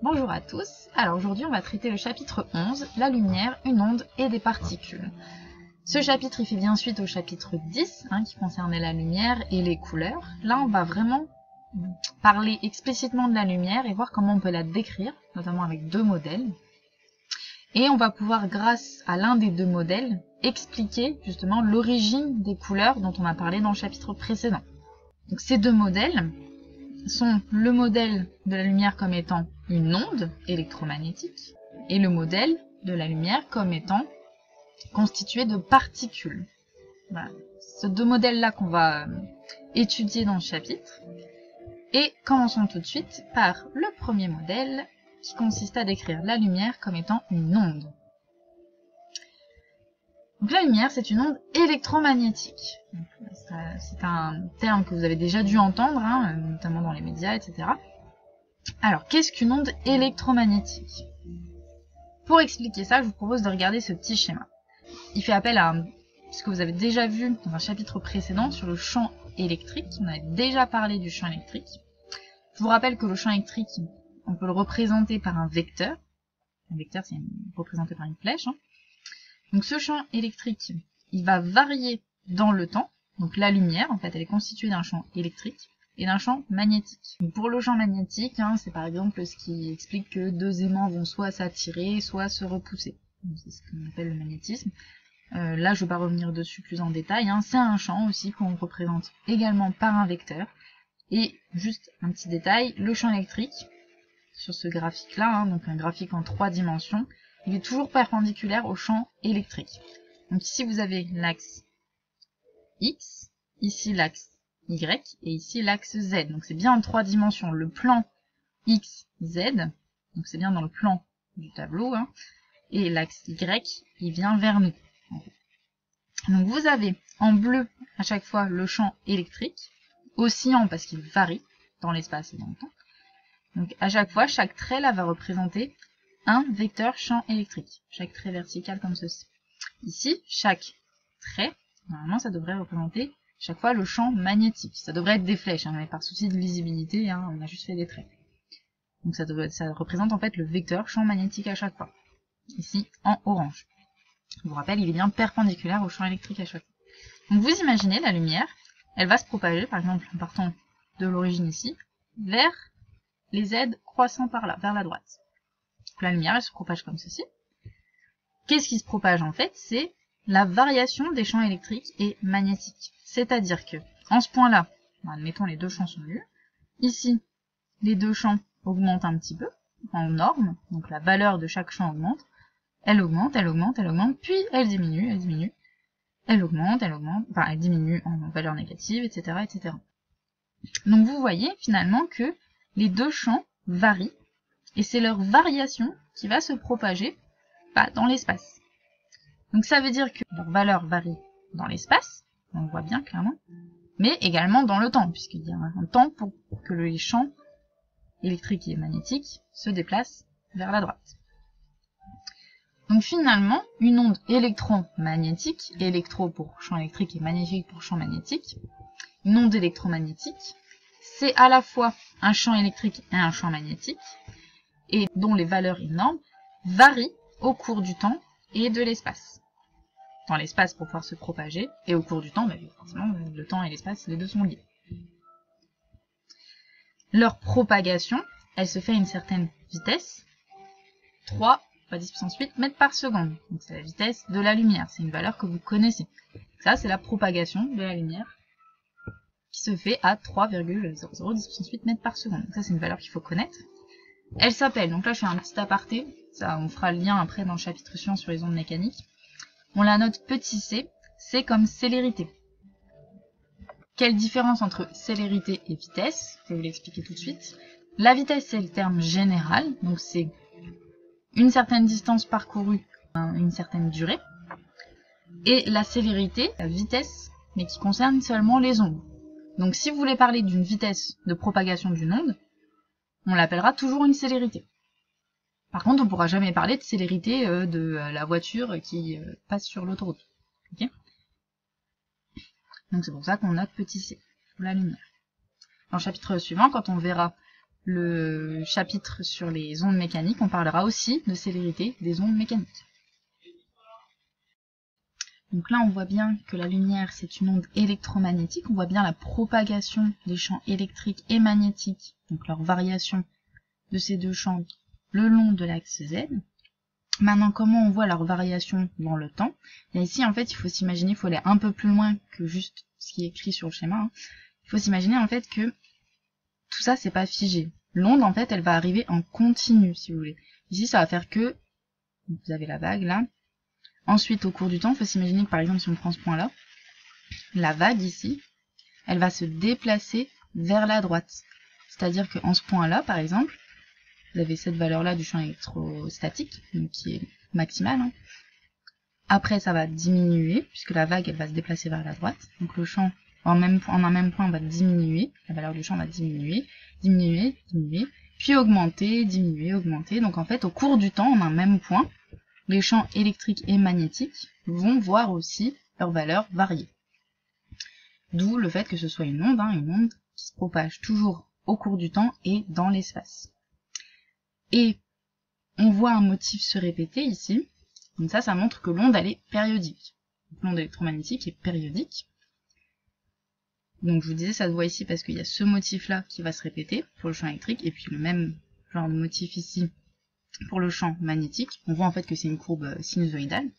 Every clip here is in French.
Bonjour à tous, alors aujourd'hui on va traiter le chapitre 11, la lumière, une onde et des particules. Ce chapitre il fait bien suite au chapitre 10 qui concernait la lumière et les couleurs. Là on va vraiment parler explicitement de la lumière et voir comment on peut la décrire, notamment avec deux modèles. Et on va pouvoir, grâce à l'un des deux modèles, expliquer justement l'origine des couleurs dont on a parlé dans le chapitre précédent. Donc ces deux modèles sont le modèle de la lumière comme étant une onde électromagnétique et le modèle de la lumière comme étant constitué de particules. Voilà. Ces deux modèles-là qu'on va étudier dans le chapitre. Et commençons tout de suite par le premier modèle qui consiste à décrire la lumière comme étant une onde. Donc la lumière, c'est une onde électromagnétique. C'est un terme que vous avez déjà dû entendre, notamment dans les médias, etc. Alors, qu'est-ce qu'une onde électromagnétique? Pour expliquer ça, je vous propose de regarder ce petit schéma. Il fait appel à ce que vous avez déjà vu dans un chapitre précédent sur le champ électrique. On avait déjà parlé du champ électrique. Je vous rappelle que le champ électrique, on peut le représenter par un vecteur. Un vecteur, c'est représenté par une flèche. Donc ce champ électrique, il va varier dans le temps. Donc la lumière, en fait, elle est constituée d'un champ électrique et d'un champ magnétique. Donc pour le champ magnétique, c'est par exemple ce qui explique que deux aimants vont soit s'attirer, soit se repousser. C'est ce qu'on appelle le magnétisme. Là, je ne vais pas revenir dessus plus en détail. C'est un champ aussi qu'on représente également par un vecteur. Et juste un petit détail, le champ électrique, sur ce graphique-là, donc un graphique en 3 dimensions, il est toujours perpendiculaire au champ électrique. Donc ici, vous avez l'axe X, ici l'axe Y, et ici l'axe Z. Donc c'est bien en 3 dimensions. Le plan X, Z, donc c'est bien dans le plan du tableau, et l'axe Y, il vient vers nous. Donc vous avez en bleu à chaque fois le champ électrique, oscillant parce qu'il varie dans l'espace et dans le temps. Donc à chaque fois, chaque trait là va représenter un vecteur champ électrique, chaque trait vertical comme ceci. Ici, chaque trait, normalement ça devrait représenter chaque fois le champ magnétique. Ça devrait être des flèches, mais par souci de lisibilité, on a juste fait des traits. Donc ça représente en fait le vecteur champ magnétique à chaque fois. Ici, en orange. Je vous rappelle, il est bien perpendiculaire au champ électrique à chaque fois. Donc vous imaginez la lumière, elle va se propager, par exemple en partant de l'origine ici, vers les Z croissant par là, vers la droite. Donc la lumière, elle se propage comme ceci. Qu'est-ce qui se propage en fait? C'est la variation des champs électriques et magnétiques. C'est-à-dire que, en ce point-là, admettons les deux champs sont nuls. Ici, les deux champs augmentent un petit peu, en norme, donc la valeur de chaque champ augmente. Elle augmente, elle augmente, elle augmente, puis elle diminue, elle diminue. Elle augmente, enfin elle diminue en valeur négative, etc., etc. Donc vous voyez finalement que les deux champs varient, et c'est leur variation qui va se propager dans l'espace. Donc ça veut dire que leur valeur varie dans l'espace, on le voit bien clairement, mais également dans le temps, puisqu'il y a un temps pour que les champs électriques et magnétiques se déplacent vers la droite. Donc finalement, une onde électromagnétique, électro pour champ électrique et magnétique pour champ magnétique, une onde électromagnétique, c'est à la fois un champ électrique et un champ magnétique, et dont les valeurs énormes varient au cours du temps et de l'espace. Dans l'espace pour pouvoir se propager, et au cours du temps, forcément, le temps et l'espace, les deux sont liés. Leur propagation, elle se fait à une certaine vitesse, 3 fois 10 puissance 8 mètres par seconde. Donc c'est la vitesse de la lumière, c'est une valeur que vous connaissez. Ça, c'est la propagation de la lumière qui se fait à 3,0010 puissance 8 mètres par seconde. Donc ça, c'est une valeur qu'il faut connaître. Elle s'appelle, donc là je fais un petit aparté, ça on fera le lien après dans le chapitre suivant sur les ondes mécaniques. On la note petit c, c'est comme célérité. Quelle différence entre célérité et vitesse? Je vais vous l'expliquer tout de suite. La vitesse, c'est le terme général, donc c'est une certaine distance parcourue, une certaine durée. Et la célérité, la vitesse, mais qui concerne seulement les ondes. Donc si vous voulez parler d'une vitesse de propagation d'une onde, on l'appellera toujours une célérité. Par contre, on ne pourra jamais parler de célérité de la voiture qui passe sur l'autoroute. Okay, donc c'est pour ça qu'on note petit c, pour la lumière. Dans le chapitre suivant, quand on verra le chapitre sur les ondes mécaniques, on parlera aussi de célérité des ondes mécaniques. Donc là, on voit bien que la lumière, c'est une onde électromagnétique. On voit bien la propagation des champs électriques et magnétiques, donc leur variation de ces deux champs le long de l'axe Z. Maintenant, comment on voit leur variation dans le temps? Et ici, en fait, il faut s'imaginer, il faut aller un peu plus loin que juste ce qui est écrit sur le schéma. Hein. Il faut s'imaginer, en fait, que tout ça, c'est pas figé. L'onde, en fait, elle va arriver en continu, si vous voulez. Ici, ça va faire que, vous avez la vague, là. Ensuite, au cours du temps, il faut s'imaginer que, par exemple, si on prend ce point-là, la vague, ici, elle va se déplacer vers la droite. C'est-à-dire qu'en ce point-là, par exemple, vous avez cette valeur-là du champ électrostatique, donc qui est maximale. Hein. Après, ça va diminuer, puisque la vague, elle va se déplacer vers la droite. Donc le champ, en un même point, va diminuer. La valeur du champ va diminuer, diminuer, diminuer, puis augmenter, diminuer, augmenter. Donc en fait, au cours du temps, en un même point, les champs électriques et magnétiques vont voir aussi leur valeur varier. D'où le fait que ce soit une onde qui se propage toujours au cours du temps et dans l'espace. Et on voit un motif se répéter ici. Donc ça montre que l'onde, elle est périodique. L'onde électromagnétique est périodique. Donc je vous disais, ça se voit ici parce qu'il y a ce motif-là qui va se répéter pour le champ électrique, et puis le même genre de motif ici pour le champ magnétique. On voit en fait que c'est une courbe sinusoïdale.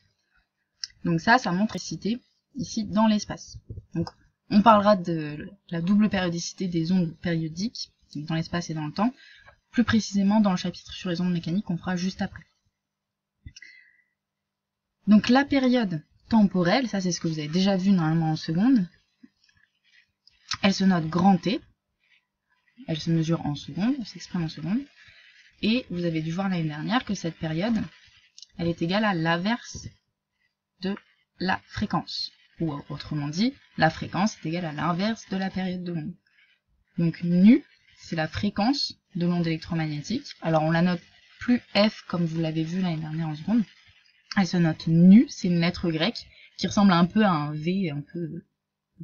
Donc ça montre l'électricité ici dans l'espace. Donc on parlera de la double périodicité des ondes périodiques, dans l'espace et dans le temps, plus précisément dans le chapitre sur les ondes mécaniques qu'on fera juste après. Donc la période temporelle, ça c'est ce que vous avez déjà vu normalement en seconde, elle se note grand T, elle se mesure en secondes, elle s'exprime en secondes, et vous avez dû voir l'année dernière que cette période, elle est égale à l'inverse de la fréquence. Ou autrement dit, la fréquence est égale à l'inverse de la période de l'onde. Donc nu, c'est la fréquence de l'onde électromagnétique. Alors on la note plus F comme vous l'avez vu l'année dernière en seconde. Elle se note nu, c'est une lettre grecque qui ressemble un peu à un V, un peu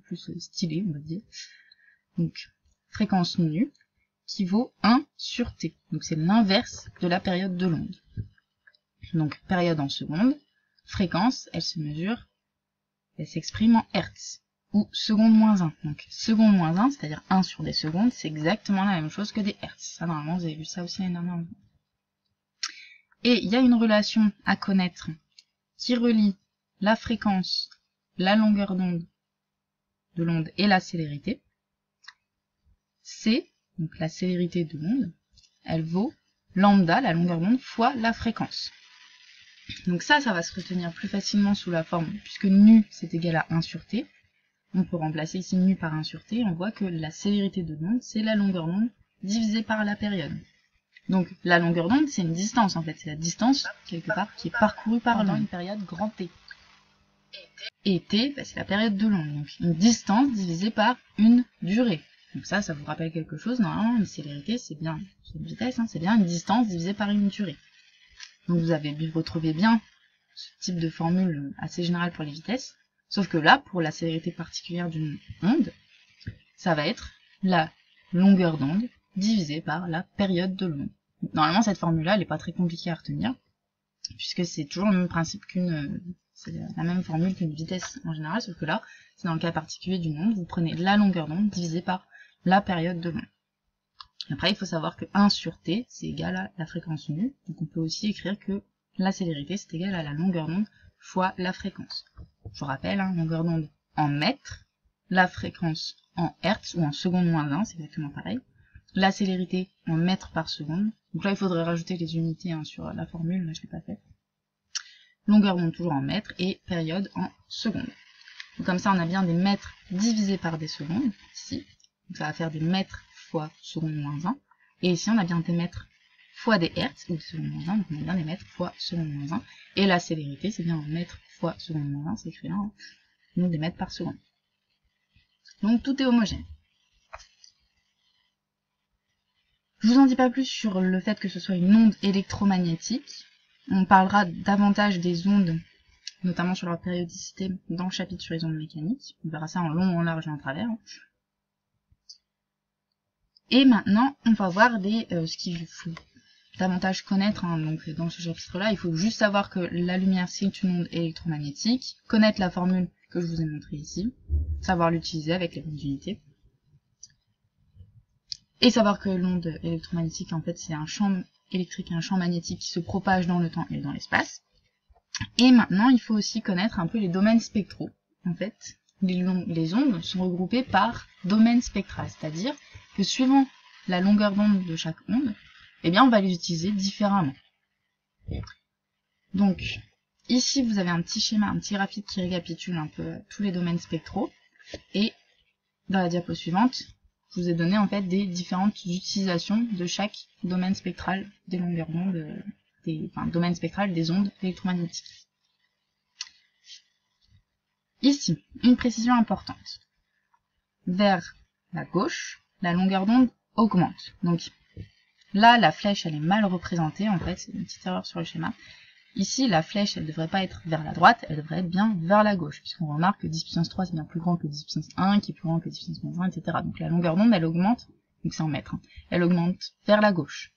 plus stylé, on va dire. Donc fréquence nu qui vaut 1 sur T. Donc c'est l'inverse de la période de l'onde. Donc période en secondes, fréquence, elle se mesure, elle s'exprime en Hertz, ou seconde moins 1. Donc seconde moins 1, c'est-à-dire 1 sur des secondes, c'est exactement la même chose que des Hertz. Ça, normalement, vous avez vu ça aussi l'année dernière. Et il y a une relation à connaître qui relie la fréquence, la longueur d'onde de l'onde et la célérité. C, donc la célérité de l'onde, elle vaut lambda, la longueur d'onde, fois la fréquence. Donc ça va se retenir plus facilement sous la forme, puisque nu c'est égal à 1 sur t. On peut remplacer ici nu par 1 sur t, et on voit que la célérité de l'onde, c'est la longueur d'onde divisée par la période. Donc la longueur d'onde, c'est une distance en fait, c'est la distance, quelque part, qui est parcourue par une période grand T. Et t, c'est la période de l'onde, donc une distance divisée par une durée. Donc ça vous rappelle quelque chose, normalement, une célérité, c'est bien, c'est une vitesse, c'est bien une distance divisée par une durée. Donc vous retrouvez bien ce type de formule assez générale pour les vitesses, sauf que là, pour la célérité particulière d'une onde, ça va être la longueur d'onde divisée par la période de l'onde. Normalement, cette formule-là, elle n'est pas très compliquée à retenir, puisque c'est toujours le même principe c'est la même formule qu'une vitesse en général, sauf que là, c'est dans le cas particulier d'une onde, vous prenez la longueur d'onde divisée par la période de l'onde. Après, il faut savoir que 1 sur t, c'est égal à la fréquence nu. Donc on peut aussi écrire que la célérité, c'est égal à la longueur d'onde fois la fréquence. Je vous rappelle, longueur d'onde en mètres, la fréquence en hertz ou en seconde moins 1, c'est exactement pareil. La célérité en mètres par seconde. Donc là, il faudrait rajouter les unités sur la formule, mais je ne l'ai pas fait. Longueur d'onde toujours en mètres et période en secondes. Donc comme ça, on a bien des mètres divisés par des secondes, ici. Donc ça va faire des mètres fois seconde moins 1. Et ici, on a bien des mètres fois des hertz, ou des secondes moins 1, donc on a bien des mètres fois seconde moins 1. Et la célérité, c'est bien en mètres fois seconde moins 1, c'est écrit là, donc des mètres par seconde. Donc tout est homogène. Je vous en dis pas plus sur le fait que ce soit une onde électromagnétique. On parlera davantage des ondes, notamment sur leur périodicité, dans le chapitre sur les ondes mécaniques. On verra ça en long, en large et en travers. Et maintenant, on va voir ce qu'il faut davantage connaître, hein. Donc dans ce chapitre-là, il faut juste savoir que la lumière, c'est une onde électromagnétique, connaître la formule que je vous ai montrée ici, savoir l'utiliser avec les bonnes unités, et savoir que l'onde électromagnétique, en fait, c'est un champ électrique et un champ magnétique qui se propage dans le temps et dans l'espace. Et maintenant, il faut aussi connaître un peu les domaines spectraux. En fait, les ondes sont regroupées par domaine spectral, c'est-à-dire que suivant la longueur d'onde de chaque onde, eh bien, on va les utiliser différemment. Donc, ici, vous avez un petit schéma, un petit graphique qui récapitule un peu tous les domaines spectraux. Et dans la diapo suivante, je vous ai donné en fait des différentes utilisations de chaque domaine spectral des longueurs d'onde, domaine spectral des ondes électromagnétiques. Ici, une précision importante. Vers la gauche, la longueur d'onde augmente. Donc là, la flèche, elle est mal représentée, en fait, c'est une petite erreur sur le schéma. Ici, la flèche, elle ne devrait pas être vers la droite, elle devrait être bien vers la gauche, puisqu'on remarque que 10 puissance 3, c'est bien plus grand que 10 puissance 1, qui est plus grand que 10 puissance 1, etc. Donc la longueur d'onde, elle augmente, donc c'est en mètres, hein, elle augmente vers la gauche.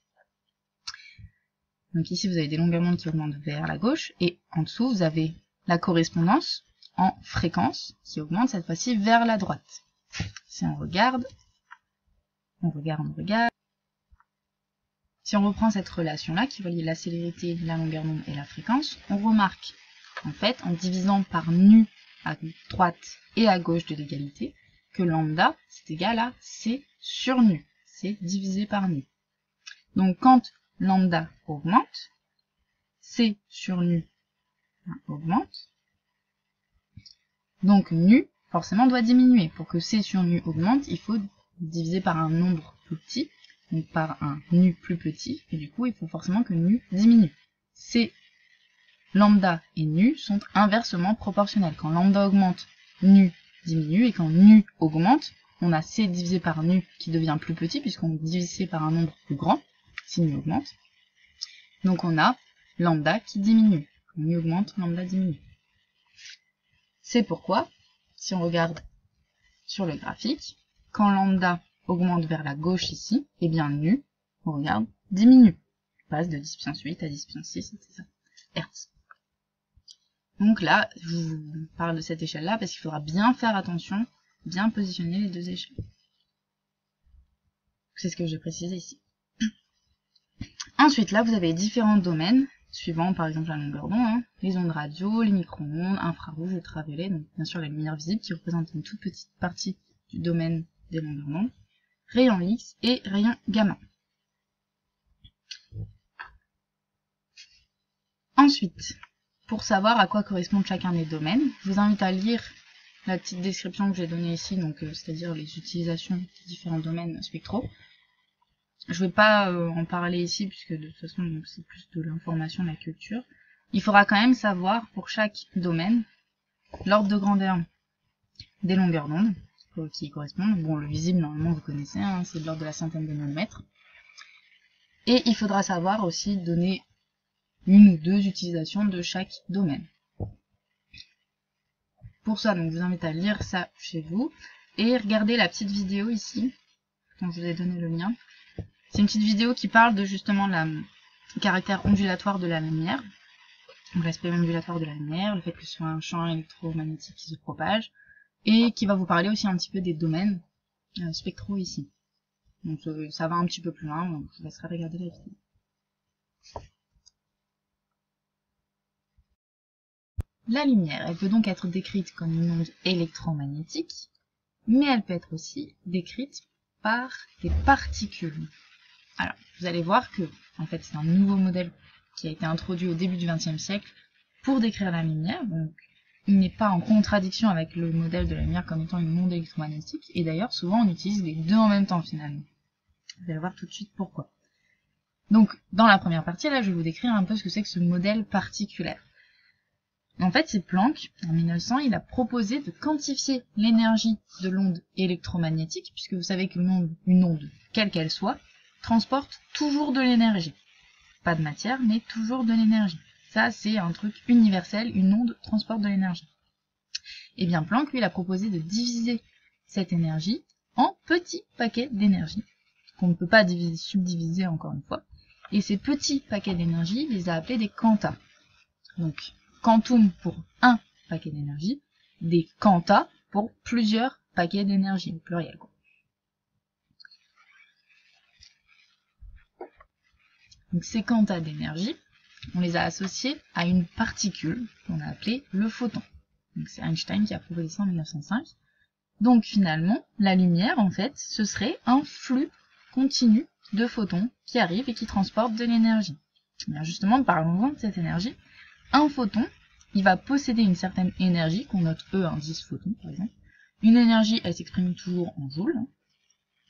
Donc ici, vous avez des longueurs d'onde qui augmentent vers la gauche, et en dessous, vous avez la correspondance en fréquence, qui augmente cette fois-ci vers la droite. Si on regarde, on regarde. Si on reprend cette relation-là, qui relie la célérité, la longueur d'onde et la fréquence, on remarque, en fait, en divisant par nu à droite et à gauche de l'égalité, que lambda, c'est égal à C sur nu. C'est divisé par nu. Donc, quand lambda augmente, C sur nu augmente. Donc, nu, forcément, doit diminuer. Pour que C sur nu augmente, il faut diviser par un nombre plus petit, donc par un nu plus petit, et du coup, il faut forcément que nu diminue. C, lambda et nu sont inversement proportionnels. Quand lambda augmente, nu diminue, et quand nu augmente, on a C divisé par nu qui devient plus petit, puisqu'on divise C par un nombre plus grand, si nu augmente. Donc on a lambda qui diminue. Quand nu augmente, lambda diminue. C'est pourquoi, si on regarde sur le graphique, quand lambda augmente vers la gauche ici, et bien nu, on regarde, diminue. On passe de 10 puissance 8 à 10 puissance 6, etc. Hertz. Donc là, je vous parle de cette échelle-là parce qu'il faudra bien faire attention, bien positionner les deux échelles. C'est ce que j'ai précisé ici. Ensuite, là, vous avez différents domaines, suivant par exemple la longueur d'onde, hein, les ondes radio, les micro-ondes, infrarouge, ultraviolets, donc bien sûr la lumière visible qui représente une toute petite partie du domaine des longueurs d'onde, rayons X et rayons gamma. Ensuite, pour savoir à quoi correspondent chacun des domaines, je vous invite à lire la petite description que j'ai donnée ici, donc c'est-à-dire les utilisations des différents domaines spectraux. Je ne vais pas en parler ici, puisque de toute façon c'est plus de l'information, de la culture. Il faudra quand même savoir pour chaque domaine l'ordre de grandeur des longueurs d'onde qui correspondent. Bon, le visible, normalement, vous connaissez, hein, c'est de l'ordre de la centaine de nanomètres. Et il faudra savoir aussi donner une ou deux utilisations de chaque domaine. Pour ça, donc, je vous invite à lire ça chez vous et regarder la petite vidéo ici, dont je vous ai donné le lien. C'est une petite vidéo qui parle de justement le caractère ondulatoire de la lumière, donc l'aspect ondulatoire de la lumière, le fait que ce soit un champ électromagnétique qui se propage, et qui va vous parler aussi un petit peu des domaines spectraux ici. Donc ça va un petit peu plus loin, donc je vous laisserai regarder la vidéo. La lumière, elle peut donc être décrite comme une onde électromagnétique, mais elle peut être aussi décrite par des particules. Alors, vous allez voir que, en fait, c'est un nouveau modèle qui a été introduit au début du XXe siècle pour décrire la lumière, donc il n'est pas en contradiction avec le modèle de la lumière comme étant une onde électromagnétique, et d'ailleurs, souvent, on utilise les deux en même temps, finalement. Vous allez voir tout de suite pourquoi. Donc, dans la première partie, là, je vais vous décrire un peu ce que c'est que ce modèle particulaire. En fait, c'est Planck, en 1900, il a proposé de quantifier l'énergie de l'onde électromagnétique, puisque vous savez qu'une onde, quelle qu'elle soit, transporte toujours de l'énergie. Pas de matière, mais toujours de l'énergie. Ça, c'est un truc universel, une onde transporte de l'énergie. Et bien Planck, lui, il a proposé de diviser cette énergie en petits paquets d'énergie. qu'on ne peut pas subdiviser encore une fois. Et ces petits paquets d'énergie, il les a appelés des quanta. Donc, quantum pour un paquet d'énergie, des quanta pour plusieurs paquets d'énergie, au pluriel, quoi. Donc ces quantas d'énergie, on les a associés à une particule qu'on a appelée le photon. Donc c'est Einstein qui a prouvé ça en 1905. Donc finalement, la lumière, en fait, ce serait un flux continu de photons qui arrivent et qui transportent de l'énergie. Bien justement, parlons-en de cette énergie. Un photon, il va posséder une certaine énergie, qu'on note E, un 10 photons par exemple. Une énergie, elle s'exprime toujours en joules.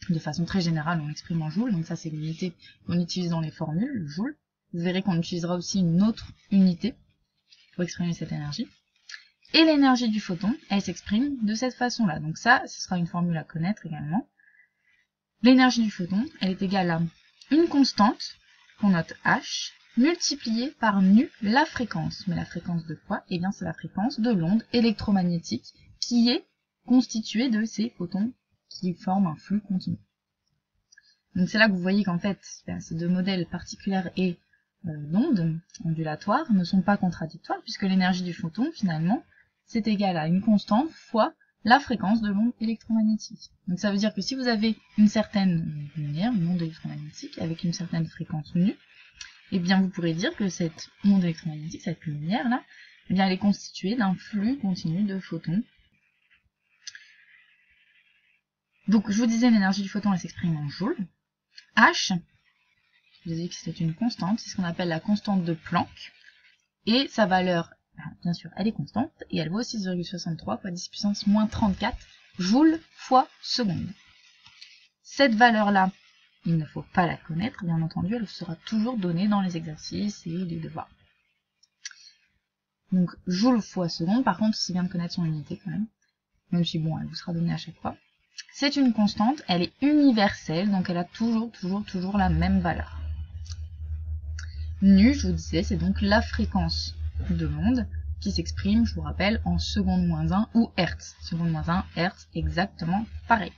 De façon très générale, on l'exprime en joules, donc ça c'est l'unité qu'on utilise dans les formules, le joule. Vous verrez qu'on utilisera aussi une autre unité pour exprimer cette énergie. Et l'énergie du photon, elle s'exprime de cette façon-là. Donc ça, ce sera une formule à connaître également. L'énergie du photon, elle est égale à une constante, qu'on note H, multipliée par nu la fréquence. Mais la fréquence de quoi? Eh bien c'est la fréquence de l'onde électromagnétique qui est constituée de ces photons qui forment un flux continu. Donc c'est là que vous voyez qu'en fait, ces deux modèles particulaires et d'ondes ondulatoires ne sont pas contradictoires, puisque l'énergie du photon, finalement, c'est égal à une constante fois la fréquence de l'onde électromagnétique. Donc ça veut dire que si vous avez une certaine lumière, une onde électromagnétique, avec une certaine fréquence nue, eh bien vous pourrez dire que cette onde électromagnétique, cette lumière-là, eh bien elle est constituée d'un flux continu de photons. Donc je vous disais, l'énergie du photon, elle s'exprime en joules. H, je vous ai dit que c'était une constante, c'est ce qu'on appelle la constante de Planck, et sa valeur, bien sûr, elle est constante, et elle vaut 6,63 fois 10 puissance moins 34 joules fois seconde. Cette valeur-là, il ne faut pas la connaître, bien entendu, elle sera toujours donnée dans les exercices et les devoirs. Donc, joule fois seconde, par contre, c'est bien de connaître son unité quand même si bon, elle vous sera donnée à chaque fois. C'est une constante, elle est universelle, donc elle a toujours la même valeur. Nu, je vous disais, c'est donc la fréquence de l'onde qui s'exprime, je vous rappelle, en seconde moins 1 ou hertz. Seconde moins 1, hertz, exactement pareil.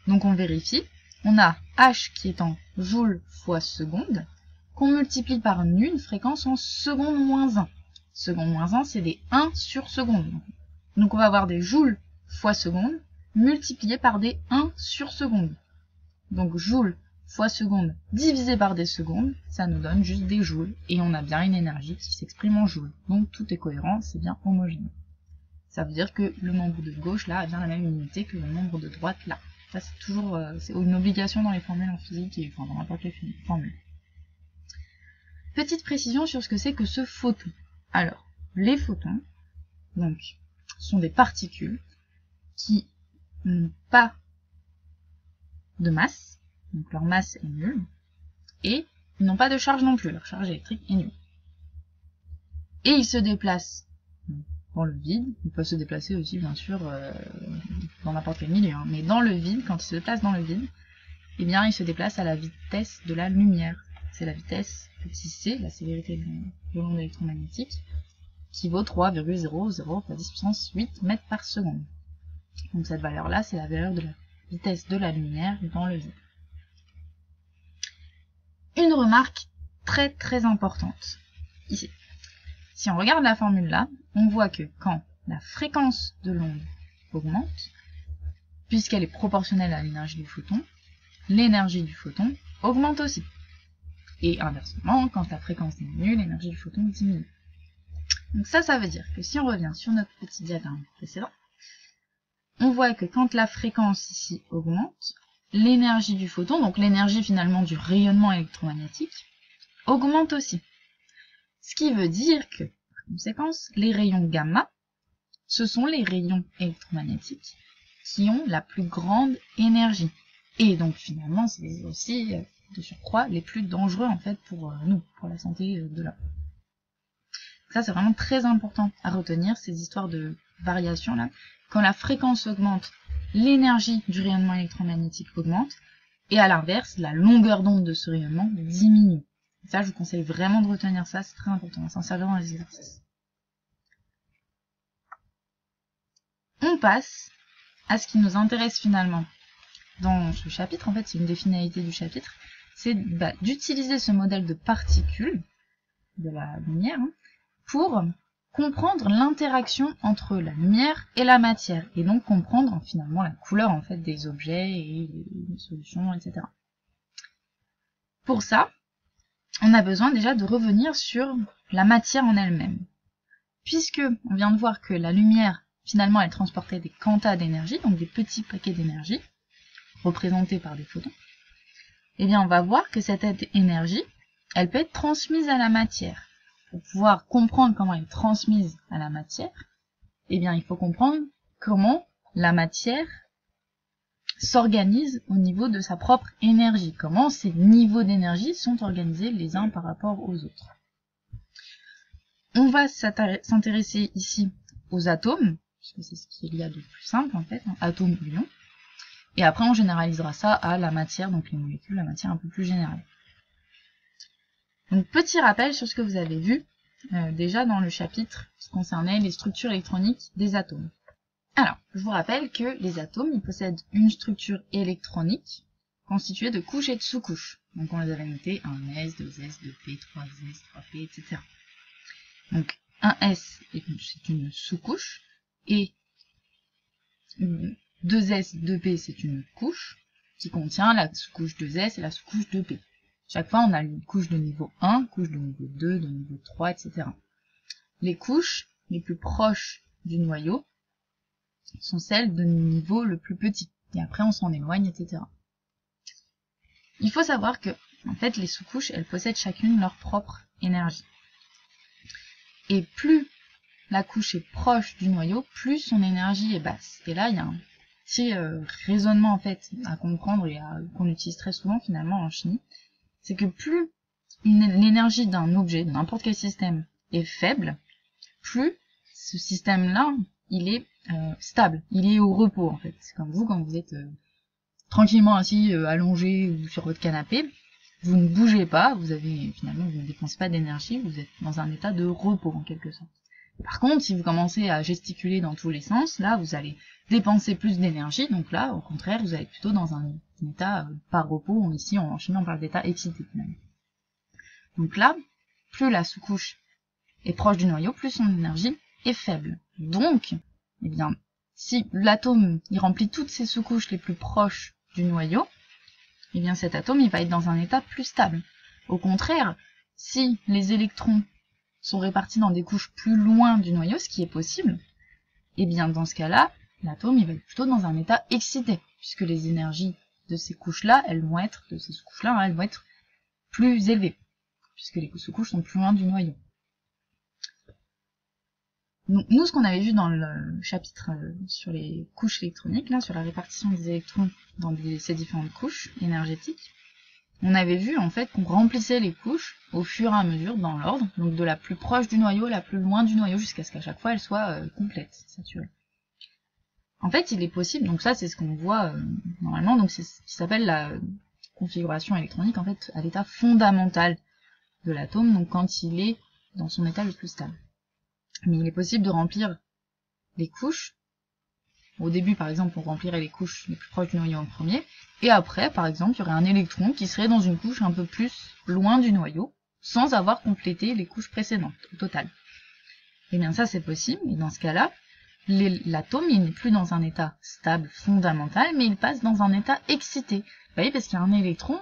Donc on vérifie, on a H qui est en joules fois seconde, qu'on multiplie par nu, une fréquence en seconde moins 1. Seconde moins 1, c'est des 1 sur seconde. Donc on va avoir des joules fois seconde, multiplié par des 1 sur seconde. Donc joules fois seconde divisé par des secondes, ça nous donne juste des joules. Et on a bien une énergie qui s'exprime en joules. Donc tout est cohérent, c'est bien homogène. Ça veut dire que le nombre de gauche, là, a bien la même unité que le nombre de droite, là. Ça, c'est toujours c'est une obligation dans les formules en physique et enfin, dans n'importe quelle formule. Petite précision sur ce que c'est que ce photon. Alors, les photons, donc, sont des particules qui n'ont pas de masse, donc leur masse est nulle, et ils n'ont pas de charge non plus, leur charge électrique est nulle. Et ils se déplacent dans le vide, ils peuvent se déplacer aussi bien sûr dans n'importe quel milieu, hein, mais dans le vide, quand ils se déplacent dans le vide, eh bien ils se déplacent à la vitesse de la lumière. C'est la vitesse petit c, la célérité de l'onde électromagnétique, qui vaut 3,00 fois 10 puissance 8 mètres par seconde. Donc cette valeur-là, c'est la valeur de la vitesse de la lumière dans le vide. Une remarque très importante, ici. Si on regarde la formule là, on voit que quand la fréquence de l'onde augmente, puisqu'elle est proportionnelle à l'énergie du photon, l'énergie du photon augmente aussi. Et inversement, quand la fréquence diminue, l'énergie du photon diminue. Donc ça veut dire que si on revient sur notre petit diagramme précédent, on voit que quand la fréquence ici augmente, l'énergie du photon, donc l'énergie finalement du rayonnement électromagnétique, augmente aussi. Ce qui veut dire que, par conséquence, les rayons gamma, ce sont les rayons électromagnétiques qui ont la plus grande énergie. Et donc finalement, c'est aussi, de surcroît, les plus dangereux en fait pour nous, pour la santé de l'homme. Ça, c'est vraiment très important à retenir, ces histoires de variation là. Quand la fréquence augmente, l'énergie du rayonnement électromagnétique augmente, et à l'inverse, la longueur d'onde de ce rayonnement diminue. Ça, je vous conseille vraiment de retenir ça, c'est très important, à s'en servir dans les exercices. On passe à ce qui nous intéresse finalement, dans ce chapitre, en fait, c'est une des finalités du chapitre, c'est d'utiliser ce modèle de particules de la lumière pour comprendre l'interaction entre la lumière et la matière, et donc comprendre finalement la couleur en fait des objets et les solutions, etc. Pour ça, on a besoin déjà de revenir sur la matière en elle-même. Puisque on vient de voir que la lumière, finalement, elle transportait des quantas d'énergie, donc des petits paquets d'énergie, représentés par des photons, eh bien on va voir que cette énergie, elle peut être transmise à la matière. Pour pouvoir comprendre comment elle est transmise à la matière, eh bien il faut comprendre comment la matière s'organise au niveau de sa propre énergie, comment ces niveaux d'énergie sont organisés les uns par rapport aux autres. On va s'intéresser ici aux atomes, puisque c'est ce qu'il y a de plus simple en fait, atomes ou ions, et après on généralisera ça à la matière, donc les molécules, la matière un peu plus générale. Donc petit rappel sur ce que vous avez vu déjà dans le chapitre qui concernait les structures électroniques des atomes. Alors, je vous rappelle que les atomes, ils possèdent une structure électronique constituée de couches et de sous-couches. Donc on les avait notés 1s, 2s, 2p, 3s, 3p, etc. Donc 1s, c'est une sous-couche, et 2s, 2p, c'est une couche qui contient la sous-couche 2s et la sous-couche 2p. Chaque fois, on a une couche de niveau 1, couche de niveau 2, de niveau 3, etc. Les couches les plus proches du noyau sont celles de niveau le plus petit. Et après, on s'en éloigne, etc. Il faut savoir que, en fait, les sous-couches, elles possèdent chacune leur propre énergie. Et plus la couche est proche du noyau, plus son énergie est basse. Et là, il y a un petit raisonnement, en fait, à comprendre et qu'on utilise très souvent, finalement, en chimie. C'est que plus l'énergie d'un objet, de n'importe quel système, est faible, plus ce système-là, il est stable, il est au repos en fait. C'est comme vous quand vous êtes tranquillement assis, allongé ou sur votre canapé, vous ne bougez pas, vous ne dépensez pas d'énergie, vous êtes dans un état de repos en quelque sorte. Par contre, si vous commencez à gesticuler dans tous les sens, là vous allez dépenser plus d'énergie, donc là au contraire vous allez plutôt dans un état par repos. Ici en chimie on parle d'état excité finalement. Donc là, plus la sous-couche est proche du noyau, plus son énergie est faible. Donc, eh bien, si l'atome il remplit toutes ses sous-couches les plus proches du noyau, eh bien cet atome il va être dans un état plus stable. Au contraire, si les électrons sont répartis dans des couches plus loin du noyau, ce qui est possible, eh bien dans ce cas-là, l'atome il va être plutôt dans un état excité, puisque les énergies de ces couches-là, elles vont être plus élevées, puisque les sous-couches sont plus loin du noyau. Donc, nous, ce qu'on avait vu dans le chapitre sur les couches électroniques, là, sur la répartition des électrons dans ces différentes couches énergétiques, on avait vu en fait qu'on remplissait les couches au fur et à mesure dans l'ordre, donc de la plus proche du noyau à la plus loin du noyau, jusqu'à ce qu'à chaque fois elle soit complète, saturée. En fait, il est possible, donc ça c'est ce qu'on voit normalement, donc c'est ce qui s'appelle la configuration électronique, en fait, à l'état fondamental de l'atome, donc quand il est dans son état le plus stable. Mais il est possible de remplir les couches. Au début, par exemple, on remplirait les couches les plus proches du noyau en premier, et après, par exemple, il y aurait un électron qui serait dans une couche un peu plus loin du noyau, sans avoir complété les couches précédentes, au total. Et bien ça, c'est possible, et dans ce cas-là, l'atome, il n'est plus dans un état stable, fondamental, mais il passe dans un état excité. Vous voyez, parce qu'il y a un électron,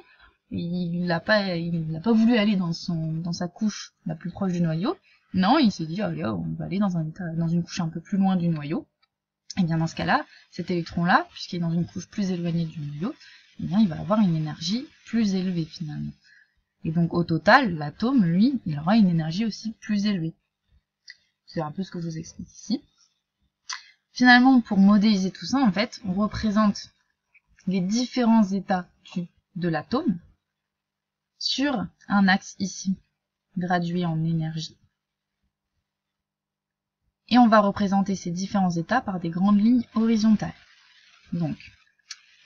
il n'a pas voulu aller dans sa couche la plus proche du noyau. Non, il s'est dit, allez, on va aller dans une couche un peu plus loin du noyau. Et bien dans ce cas-là, cet électron-là, puisqu'il est dans une couche plus éloignée du noyau, eh bien il va avoir une énergie plus élevée finalement. Et donc au total, l'atome, lui, il aura une énergie aussi plus élevée. C'est un peu ce que je vous explique ici. Finalement, pour modéliser tout ça, en fait, on représente les différents états de l'atome sur un axe ici, gradué en énergie. Et on va représenter ces différents états par des grandes lignes horizontales. Donc,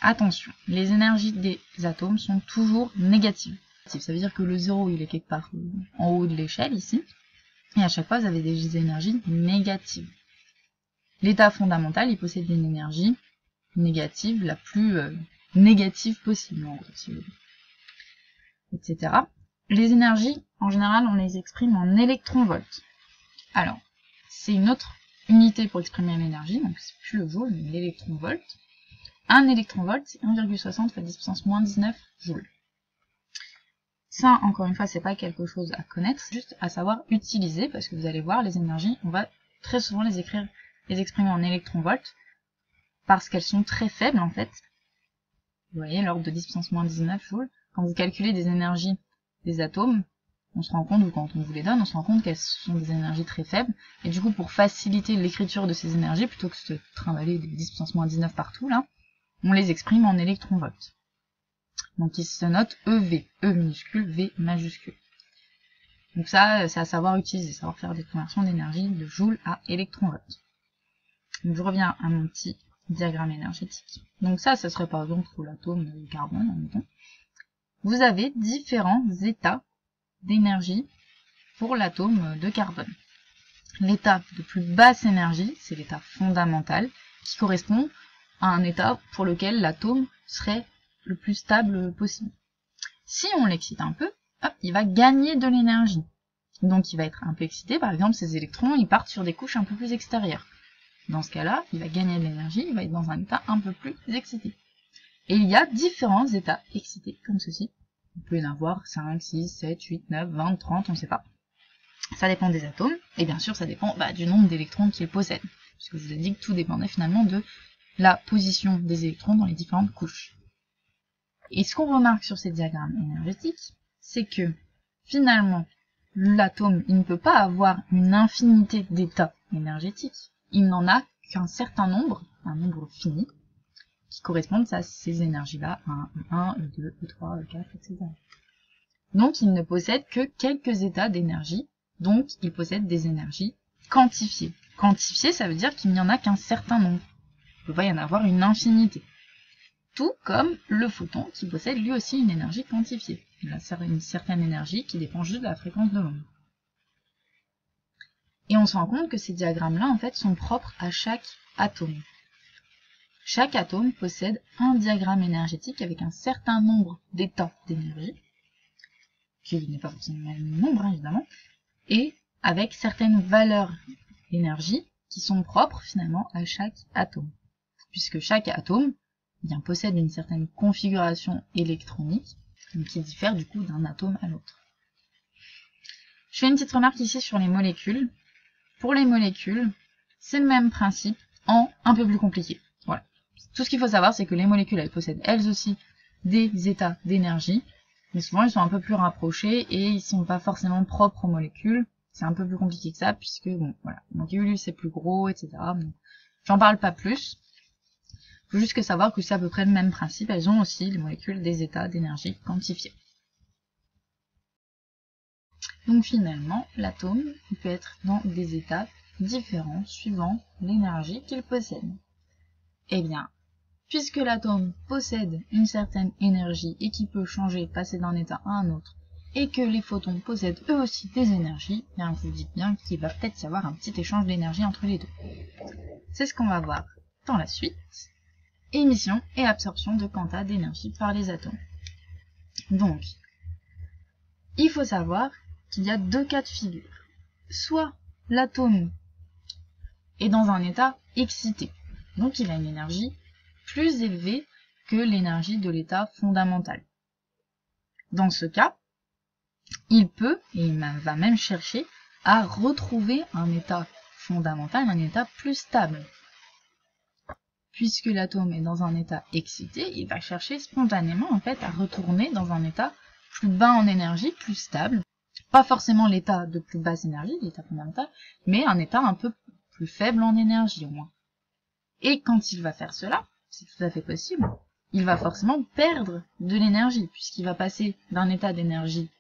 attention, les énergies des atomes sont toujours négatives. Ça veut dire que le 0, il est quelque part en haut de l'échelle, ici. Et à chaque fois, vous avez des énergies négatives. L'état fondamental, il possède une énergie négative la plus négatives possibles, en gros, si vous voulez, etc. Les énergies, en général, on les exprime en électronvolts. Alors, c'est une autre unité pour exprimer l'énergie, donc c'est plus le joule, mais l'électronvolt. Un électronvolt, c'est 1,60 fois 10 puissance moins 19 joules. Ça, encore une fois, c'est pas quelque chose à connaître, c'est juste à savoir utiliser, parce que vous allez voir, les énergies, on va très souvent les exprimer en électronvolts, parce qu'elles sont très faibles, en fait. Vous voyez, l'ordre de 10 puissance moins 19 joules. Quand vous calculez des énergies des atomes, on se rend compte, ou quand on vous les donne, on se rend compte qu'elles sont des énergies très faibles, et du coup, pour faciliter l'écriture de ces énergies, plutôt que de trimballer des 10 puissance moins 19 partout, là, on les exprime en électronvolts. Donc il se note EV, E minuscule, V majuscule. Donc ça, c'est à savoir utiliser, savoir faire des conversions d'énergie de joule à électronvolts. Donc je reviens à mon petit diagramme énergétique. Donc ça serait par exemple pour l'atome de carbone, admettons. Vous avez différents états d'énergie pour l'atome de carbone. L'état de plus basse énergie, c'est l'état fondamental, qui correspond à un état pour lequel l'atome serait le plus stable possible. Si on l'excite un peu, hop, il va gagner de l'énergie. Donc il va être un peu excité, par exemple ces électrons, ils partent sur des couches un peu plus extérieures. Dans ce cas-là, il va gagner de l'énergie, il va être dans un état un peu plus excité. Et il y a différents états excités, comme ceci. Il peut y en avoir 5, 6, 7, 8, 9, 20, 30, on ne sait pas. Ça dépend des atomes, et bien sûr ça dépend du nombre d'électrons qu'ils possèdent. Puisque je vous ai dit que tout dépendait finalement de la position des électrons dans les différentes couches. Et ce qu'on remarque sur ces diagrammes énergétiques, c'est que finalement, l'atome, il ne peut pas avoir une infinité d'états énergétiques. Il n'en a qu'un certain nombre, un nombre fini, qui correspondent à ces énergies-là, 1, 2, 3, 4, etc. Donc il ne possède que quelques états d'énergie, donc il possède des énergies quantifiées. Quantifiées, ça veut dire qu'il n'y en a qu'un certain nombre. Il ne peut pas y en avoir une infinité. Tout comme le photon qui possède lui aussi une énergie quantifiée. Il a une certaine énergie qui dépend juste de la fréquence de l'onde. Et on se rend compte que ces diagrammes-là, en fait, sont propres à chaque atome. Chaque atome possède un diagramme énergétique avec un certain nombre d'états d'énergie, qui n'est pas forcément le même nombre, évidemment, et avec certaines valeurs d'énergie qui sont propres, finalement, à chaque atome. Puisque chaque atome possède une certaine configuration électronique, qui diffère du coup d'un atome à l'autre. Je fais une petite remarque ici sur les molécules. Pour les molécules, c'est le même principe, en un peu plus compliqué. Voilà. Tout ce qu'il faut savoir, c'est que les molécules, elles possèdent elles aussi des états d'énergie, mais souvent ils sont un peu plus rapprochés et ils ne sont pas forcément propres aux molécules. C'est un peu plus compliqué que ça, puisque bon, voilà, donc c'est plus gros, etc. J'en parle pas plus. Il faut juste savoir que c'est à peu près le même principe, elles ont aussi, les molécules, des états d'énergie quantifiés. Donc finalement, l'atome peut être dans des états différents suivant l'énergie qu'il possède. Eh bien, puisque l'atome possède une certaine énergie et qui peut changer, passer d'un état à un autre, et que les photons possèdent eux aussi des énergies, bien vous dites bien qu'il va peut-être y avoir un petit échange d'énergie entre les deux. C'est ce qu'on va voir dans la suite. Émission et absorption de quanta d'énergie par les atomes. Donc, il faut savoir qu'il y a deux cas de figure. Soit l'atome est dans un état excité, donc il a une énergie plus élevée que l'énergie de l'état fondamental. Dans ce cas, il peut, et il va même chercher, à retrouver un état fondamental, un état plus stable. Puisque l'atome est dans un état excité, il va chercher spontanément en fait à retourner dans un état plus bas en énergie, plus stable. Pas forcément l'état de plus basse énergie, l'état fondamental, mais un état un peu plus faible en énergie au moins. Et quand il va faire cela, c'est tout à fait possible, il va forcément perdre de l'énergie, puisqu'il va passer d'un état d'énergie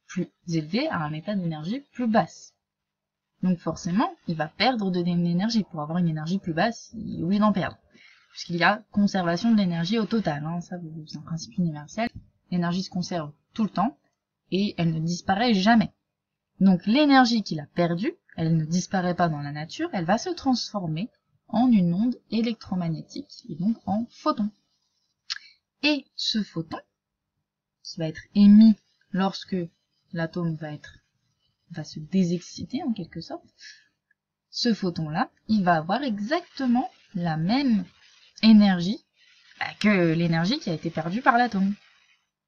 plus élevé à un état d'énergie plus basse. Donc forcément, il va perdre de l'énergie. Pour avoir une énergie plus basse, il est obligé d'en perdre. Puisqu'il y a conservation de l'énergie au total. Ça, c'est un principe universel. L'énergie se conserve tout le temps et elle ne disparaît jamais. Donc l'énergie qu'il a perdue, elle ne disparaît pas dans la nature, elle va se transformer en une onde électromagnétique et donc en photon. Et ce photon, qui va être émis lorsque l'atome va se désexciter en quelque sorte, ce photon-là, il va avoir exactement la même énergie que l'énergie qui a été perdue par l'atome.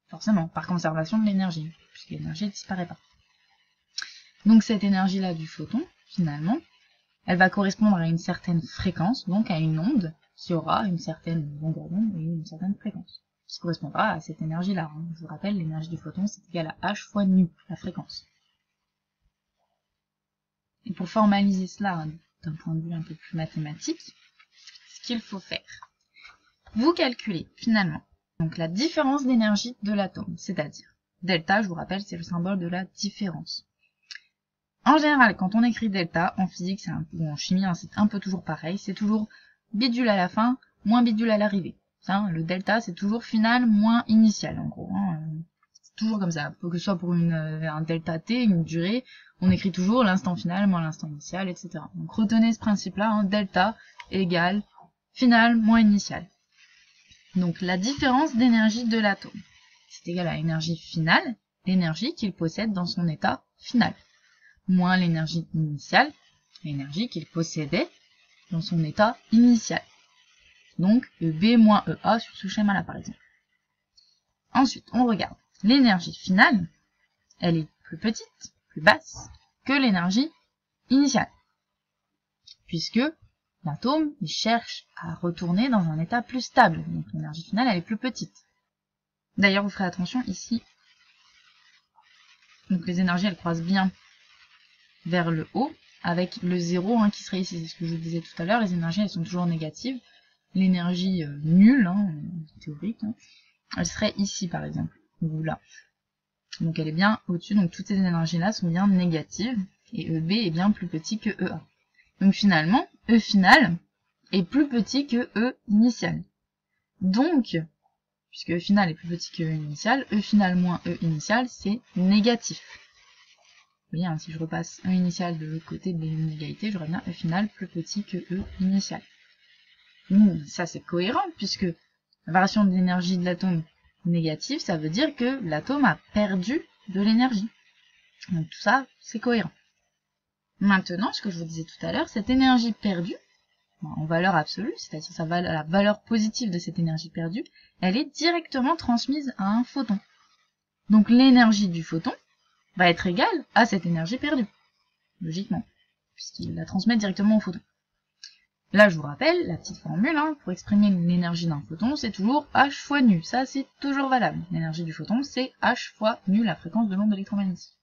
Forcément, par conservation de l'énergie, puisque l'énergie ne disparaît pas. Donc cette énergie-là du photon, finalement, elle va correspondre à une certaine fréquence, donc à une onde qui aura une certaine longueur d'onde et une certaine fréquence, qui correspondra à cette énergie-là. Je vous rappelle, l'énergie du photon, c'est égal à h fois nu, la fréquence. Et pour formaliser cela d'un point de vue un peu plus mathématique, ce qu'il faut faire, vous calculez finalement donc la différence d'énergie de l'atome, c'est-à-dire delta, je vous rappelle, c'est le symbole de la différence. En général, quand on écrit delta, en physique ou en chimie, c'est un peu toujours pareil, c'est toujours bidule à la fin, moins bidule à l'arrivée. Le delta, c'est toujours final moins initial, en gros. C'est toujours comme ça. Que ce soit pour un delta t, une durée, on écrit toujours l'instant final moins l'instant initial, etc. Donc retenez ce principe-là, delta égale final moins initial. Donc la différence d'énergie de l'atome, c'est égal à l'énergie finale, l'énergie qu'il possède dans son état final, moins l'énergie initiale, l'énergie qu'il possédait dans son état initial. Donc EB moins EA sur ce schéma-là par exemple. Ensuite, on regarde. L'énergie finale, elle est plus petite, plus basse que l'énergie initiale, puisque l'atome il cherche à retourner dans un état plus stable. Donc l'énergie finale, elle est plus petite. D'ailleurs, vous ferez attention ici. Donc les énergies, elles croisent bien vers le haut, avec le 0 qui serait ici. C'est ce que je vous disais tout à l'heure, les énergies, elles sont toujours négatives. L'énergie nulle, théorique, elle serait ici par exemple, ou là. Donc elle est bien au-dessus, donc toutes ces énergies-là sont bien négatives, et EB est bien plus petit que EA. Donc finalement, E final est plus petit que E initial. Donc, puisque E final est plus petit que E initial, E final moins E initial, c'est négatif. Vous voyez, si je repasse E initial de l'autre côté de l'inégalité, j'aurai bien E final plus petit que E initial. Ça c'est cohérent, puisque la variation de l'énergie de l'atome négative, ça veut dire que l'atome a perdu de l'énergie. Donc tout ça, c'est cohérent. Maintenant, ce que je vous disais tout à l'heure, cette énergie perdue, en valeur absolue, c'est-à-dire la valeur positive de cette énergie perdue, elle est directement transmise à un photon. Donc l'énergie du photon va être égale à cette énergie perdue, logiquement, puisqu'il la transmet directement au photon. Là, je vous rappelle, la petite formule, pour exprimer l'énergie d'un photon, c'est toujours h fois nu. Ça, c'est toujours valable. L'énergie du photon, c'est h fois nu, la fréquence de l'onde électromagnétique.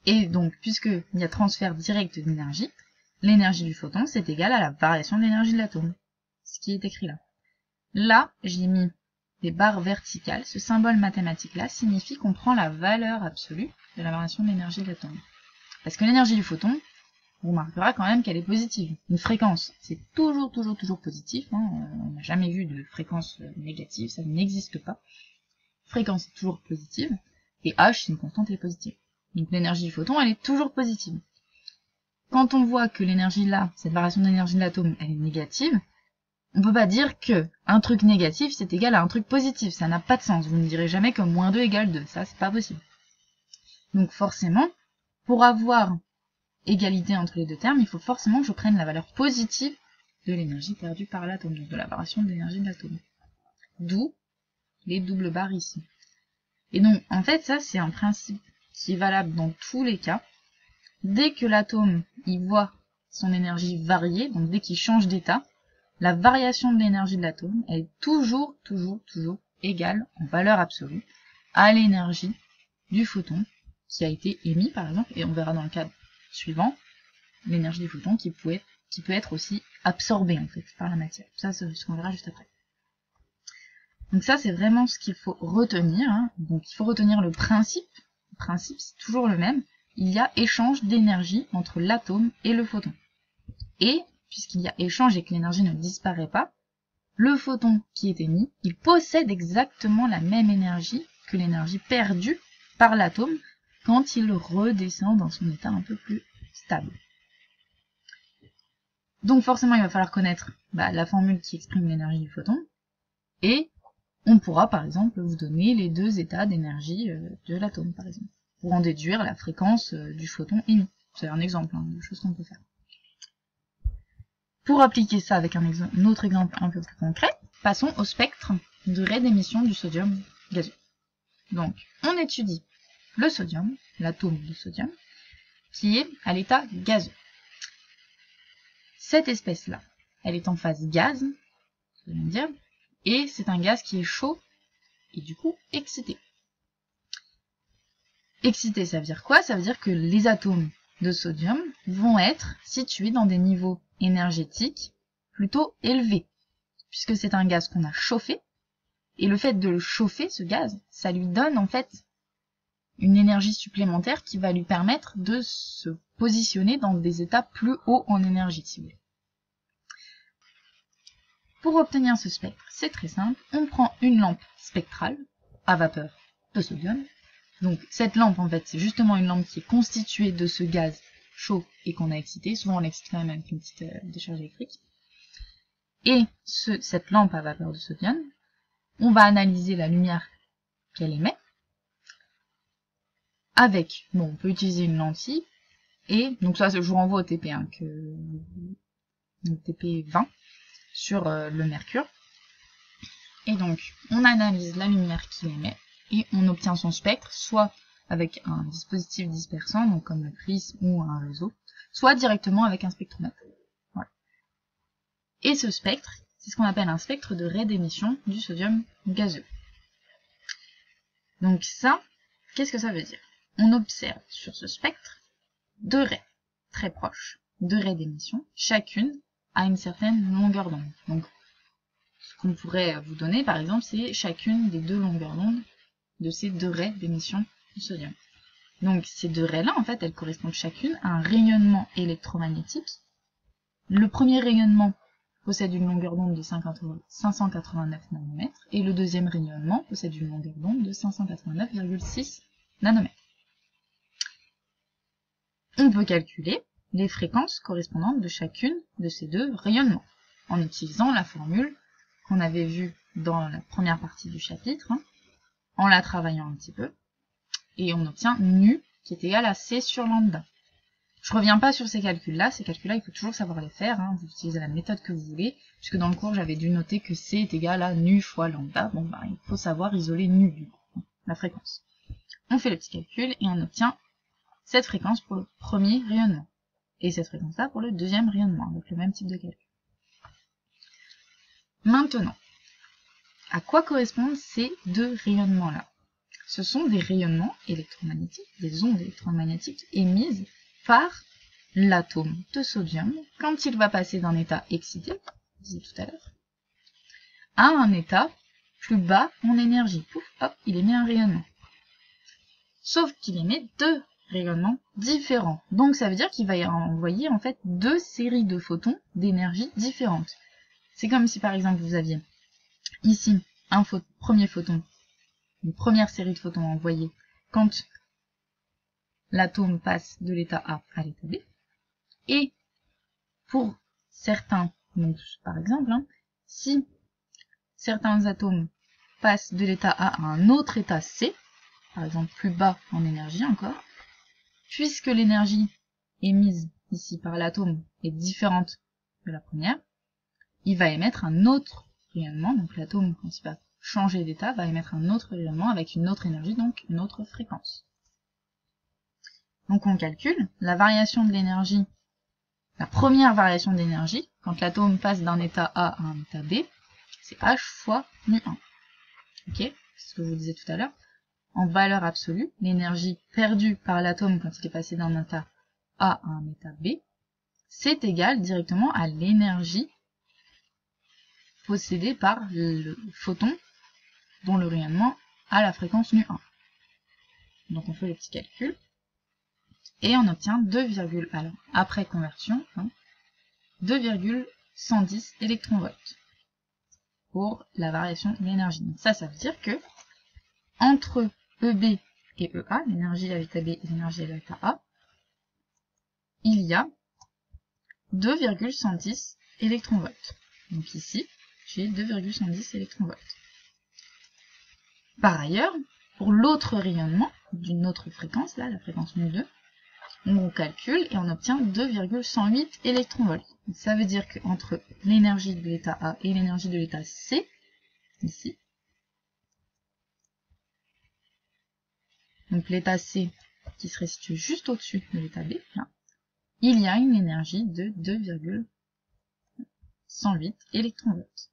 Et donc, puisqu'il y a transfert direct d'énergie, l'énergie du photon, c'est égal à la variation de l'énergie de l'atome. Ce qui est écrit là. Là, j'ai mis des barres verticales. Ce symbole mathématique-là signifie qu'on prend la valeur absolue de la variation de l'énergie de l'atome. Parce que l'énergie du photon, on remarquera quand même qu'elle est positive. Une fréquence, c'est toujours positif. On n'a jamais vu de fréquence négative, ça n'existe pas. Fréquence est toujours positive, et H, c'est une constante, elle est positive. Donc l'énergie du photon, elle est toujours positive. Quand on voit que l'énergie là, cette variation d'énergie de l'atome, elle est négative, on peut pas dire que un truc négatif, c'est égal à un truc positif. Ça n'a pas de sens. Vous ne direz jamais que moins 2 égale 2. Ça, c'est pas possible. Donc forcément, pour avoir égalité entre les deux termes, il faut forcément que je prenne la valeur positive de l'énergie perdue par l'atome, donc de la variation de l'énergie de l'atome. D'où les doubles barres ici. Et donc, en fait, ça, c'est un principe qui est valable dans tous les cas. Dès que l'atome, il voit son énergie varier, donc dès qu'il change d'état, la variation de l'énergie de l'atome est toujours égale, en valeur absolue, à l'énergie du photon qui a été émis, par exemple, et on verra dans le cas suivant, l'énergie du photon qui peut être aussi absorbée en fait par la matière. Ça, c'est ce qu'on verra juste après. Donc ça, c'est vraiment ce qu'il faut retenir. Donc il faut retenir le principe. Le principe, c'est toujours le même. Il y a échange d'énergie entre l'atome et le photon. Et, puisqu'il y a échange et que l'énergie ne disparaît pas, le photon qui est émis, il possède exactement la même énergie que l'énergie perdue par l'atome quand il redescend dans son état un peu plus stable. Donc forcément, il va falloir connaître la formule qui exprime l'énergie du photon et on pourra par exemple vous donner les deux états d'énergie de l'atome, par exemple, pour en déduire la fréquence du photon émis. C'est un exemple de choses qu'on peut faire. Pour appliquer ça avec un autre exemple un peu plus concret, passons au spectre de raie d'émission du sodium gazeux. Donc, on étudie le sodium, l'atome de sodium, qui est à l'état gazeux. Cette espèce-là, elle est en phase gaz, vous allez me dire, et c'est un gaz qui est chaud et du coup excité. Excité, ça veut dire quoi? Ça veut dire que les atomes de sodium vont être situés dans des niveaux énergétiques plutôt élevés, puisque c'est un gaz qu'on a chauffé, et le fait de le chauffer, ce gaz, ça lui donne en fait une énergie supplémentaire qui va lui permettre de se positionner dans des états plus hauts en énergie, si vous voulez. Pour obtenir ce spectre, c'est très simple, on prend une lampe spectrale à vapeur de sodium. Donc cette lampe, en fait, c'est justement une lampe qui est constituée de ce gaz chaud et qu'on a excité. Souvent on l'excite quand même avec une petite décharge électrique. Et cette lampe à vapeur de sodium, on va analyser la lumière qu'elle émet avec, bon, on peut utiliser une lentille, et donc ça je vous renvoie au TP, hein, TP 20 sur le mercure. Et donc on analyse la lumière qu'il émet et on obtient son spectre, soit avec un dispositif dispersant, donc comme le prisme ou un réseau, soit directement avec un spectromètre. Voilà. Et ce spectre, c'est ce qu'on appelle un spectre de raie d'émission du sodium gazeux. Donc ça, qu'est-ce que ça veut dire? On observe sur ce spectre deux raies très proches, deux raies d'émission, chacune à une certaine longueur d'onde. Donc ce qu'on pourrait vous donner par exemple, c'est chacune des deux longueurs d'onde de ces deux raies d'émission du sodium. Donc ces deux raies-là, en fait, elles correspondent chacune à un rayonnement électromagnétique. Le premier rayonnement possède une longueur d'onde de 589 nanomètres et le deuxième rayonnement possède une longueur d'onde de 589,6 nanomètres. On peut calculer les fréquences correspondantes de chacune de ces deux rayonnements en utilisant la formule qu'on avait vue dans la première partie du chapitre, hein, en la travaillant un petit peu, et on obtient nu qui est égal à C sur lambda. Je reviens pas sur ces calculs-là, il faut toujours savoir les faire, hein, vous utilisez la méthode que vous voulez, puisque dans le cours j'avais dû noter que C est égal à nu fois lambda, bon bah il faut savoir isoler nu du coup, la fréquence. On fait le petit calcul et on obtient cette fréquence pour le premier rayonnement, et cette fréquence-là pour le deuxième rayonnement, avec le même type de calcul. Maintenant, à quoi correspondent ces deux rayonnements-là? Ce sont des rayonnements électromagnétiques, des ondes électromagnétiques émises par l'atome de sodium quand il va passer d'un état excité, je disais tout à l'heure, à un état plus bas en énergie. Pouf, hop, il émet un rayonnement. Sauf qu'il émet deux rayonnements différents. Donc ça veut dire qu'il va y envoyer en fait deux séries de photons d'énergie différentes. C'est comme si par exemple vous aviez ici un premier photon, une première série de photons envoyés quand l'atome passe de l'état A à l'état B. Et pour certains, donc par exemple, hein, si certains atomes passent de l'état A à un autre état C, par exemple plus bas en énergie encore, puisque l'énergie émise ici par l'atome est différente de la première, il va émettre un autre rayonnement, donc l'atome, quand il va changer d'état, va émettre un autre rayonnement avec une autre énergie, donc une autre fréquence. Donc on calcule la variation de l'énergie, la première variation d'énergie, quand l'atome passe d'un état A à un état B, c'est H fois μ1. Ok, c'est ce que je vous disais tout à l'heure. En valeur absolue, l'énergie perdue par l'atome quand il est passé d'un état A à un état B, c'est égal directement à l'énergie possédée par le photon dont le rayonnement a la fréquence μ1. Donc on fait le petit calcul et on obtient 2, alors après conversion, hein, 2,110 électronvolts pour la variation de l'énergie. Donc ça veut dire que entre EB et EA, l'énergie à l'état B et l'énergie à l'état A, il y a 2,110 électronvolts. Donc ici, j'ai 2,110 électronvolts. Par ailleurs, pour l'autre rayonnement, d'une autre fréquence, là, la fréquence μ2, on calcule et on obtient 2,108 électronvolts. Donc, ça veut dire qu'entre l'énergie de l'état A et l'énergie de l'état C, ici, donc l'état C qui serait situé juste au-dessus de l'état B, là, il y a une énergie de 2,108 électronvolts.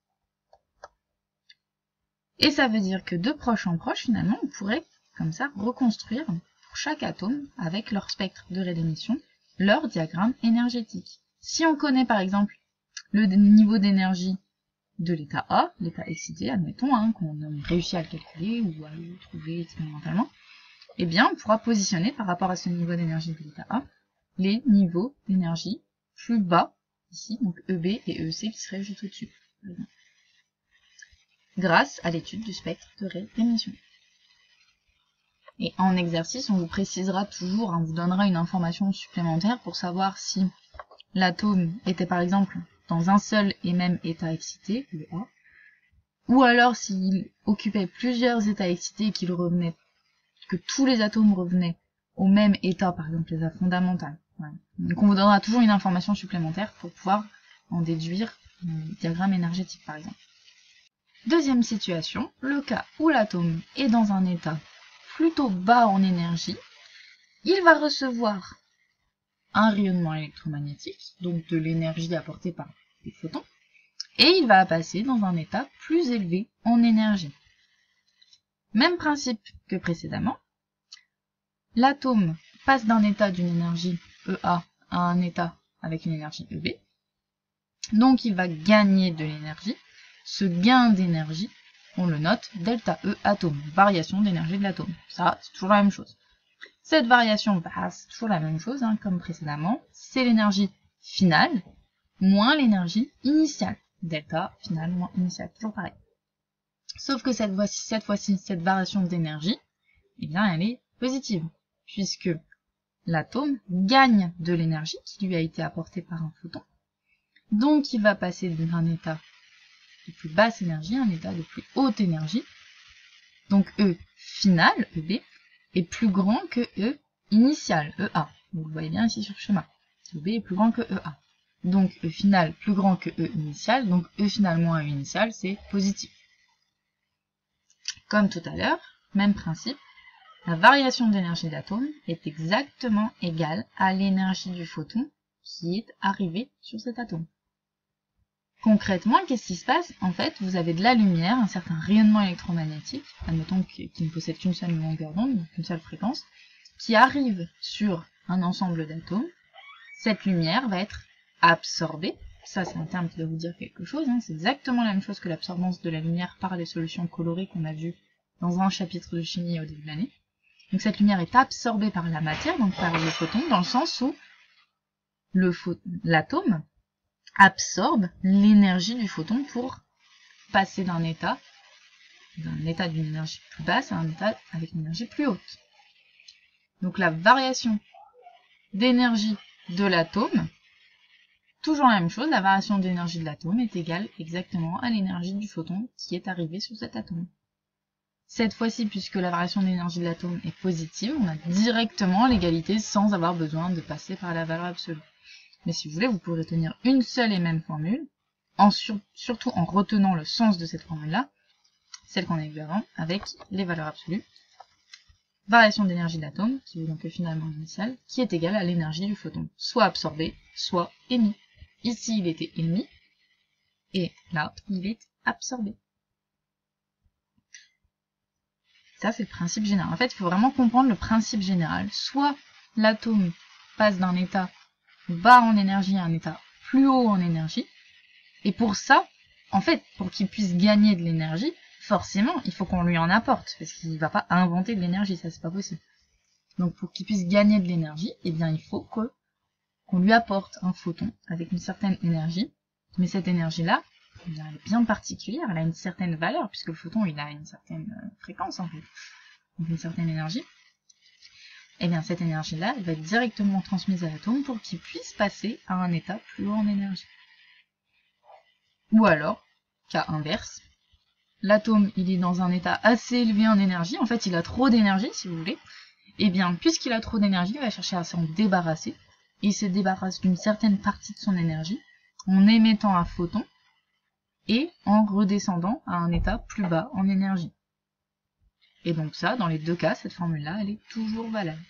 Et ça veut dire que de proche en proche, finalement, on pourrait, comme ça, reconstruire pour chaque atome, avec leur spectre de ray d'émission, leur diagramme énergétique. Si on connaît, par exemple, le niveau d'énergie de l'état A, l'état excité, admettons, hein, qu'on a réussi à le calculer ou à le trouver expérimentalement, eh bien, on pourra positionner par rapport à ce niveau d'énergie de l'état A, les niveaux d'énergie plus bas, ici, donc EB et EC qui seraient juste au-dessus, grâce à l'étude du spectre de ray d'émission. Et en exercice, on vous précisera toujours, on vous donnera une information supplémentaire pour savoir si l'atome était par exemple dans un seul et même état excité, le A, ou alors s'il occupait plusieurs états excités et qu'il revenait, que tous les atomes revenaient au même état, par exemple l'état fondamental. Voilà. Donc on vous donnera toujours une information supplémentaire pour pouvoir en déduire le diagramme énergétique par exemple. Deuxième situation, le cas où l'atome est dans un état plutôt bas en énergie, il va recevoir un rayonnement électromagnétique, donc de l'énergie apportée par des photons, et il va passer dans un état plus élevé en énergie. Même principe que précédemment, l'atome passe d'un état d'une énergie EA à un état avec une énergie EB, donc il va gagner de l'énergie. Ce gain d'énergie, on le note delta E atome, variation d'énergie de l'atome. Ça, c'est toujours la même chose. Cette variation, c'est toujours la même chose, hein, comme précédemment. C'est l'énergie finale moins l'énergie initiale. Delta finale moins initiale, toujours pareil. Sauf que cette fois-ci, cette variation d'énergie, eh bien, elle est positive, puisque l'atome gagne de l'énergie qui lui a été apportée par un photon. Donc, il va passer d'un état de plus basse énergie à un état de plus haute énergie. Donc E final, EB, est plus grand que E initial, EA. Vous le voyez bien ici sur le schéma. EB est plus grand que EA. Donc E final plus grand que E initial, donc E final moins E initial, c'est positif. Comme tout à l'heure, même principe, la variation d'énergie de l'atome est exactement égale à l'énergie du photon qui est arrivé sur cet atome. Concrètement, qu'est-ce qui se passe? En fait, vous avez de la lumière, un certain rayonnement électromagnétique, admettons qu'il ne possède qu'une seule longueur d'onde, qu'une seule fréquence, qui arrive sur un ensemble d'atomes. Cette lumière va être absorbée. Ça, c'est un terme qui doit vous dire quelque chose. Hein. C'est exactement la même chose que l'absorbance de la lumière par les solutions colorées qu'on a vues dans un chapitre de chimie au début de l'année. Donc cette lumière est absorbée par la matière, donc par le photon, dans le sens où l'atome absorbe l'énergie du photon pour passer d'un état d'une énergie plus basse à un état avec une énergie plus haute. Donc la variation d'énergie de l'atome, toujours la même chose, la variation d'énergie de l'atome est égale exactement à l'énergie du photon qui est arrivé sur cet atome. Cette fois-ci, puisque la variation d'énergie de l'atome est positive, on a directement l'égalité sans avoir besoin de passer par la valeur absolue. Mais si vous voulez, vous pourrez tenir une seule et même formule, surtout en retenant le sens de cette formule-là, celle qu'on a vue avant, avec les valeurs absolues. Variation d'énergie d'atome, qui est donc finalement initiale, qui est égale à l'énergie du photon, soit absorbé, soit émis. Ici, il était émis, et là, il est absorbé. Ça, c'est le principe général. En fait, il faut vraiment comprendre le principe général. Soit l'atome passe d'un état bas en énergie à un état plus haut en énergie. Et pour ça, en fait, pour qu'il puisse gagner de l'énergie, forcément, il faut qu'on lui en apporte. Parce qu'il ne va pas inventer de l'énergie, ça c'est pas possible. Donc pour qu'il puisse gagner de l'énergie, eh bien il faut qu'on lui apporte un photon avec une certaine énergie. Mais cette énergie-là, elle est bien particulière, elle a une certaine valeur, puisque le photon il a une certaine fréquence en fait, donc une certaine énergie. Et bien cette énergie-là, elle va être directement transmise à l'atome pour qu'il puisse passer à un état plus haut en énergie. Ou alors, cas inverse, l'atome il est dans un état assez élevé en énergie, en fait il a trop d'énergie si vous voulez, et bien puisqu'il a trop d'énergie, il va chercher à s'en débarrasser, et il se débarrasse d'une certaine partie de son énergie en émettant un photon et en redescendant à un état plus bas en énergie. Et donc ça, dans les deux cas, cette formule-là, elle est toujours valable.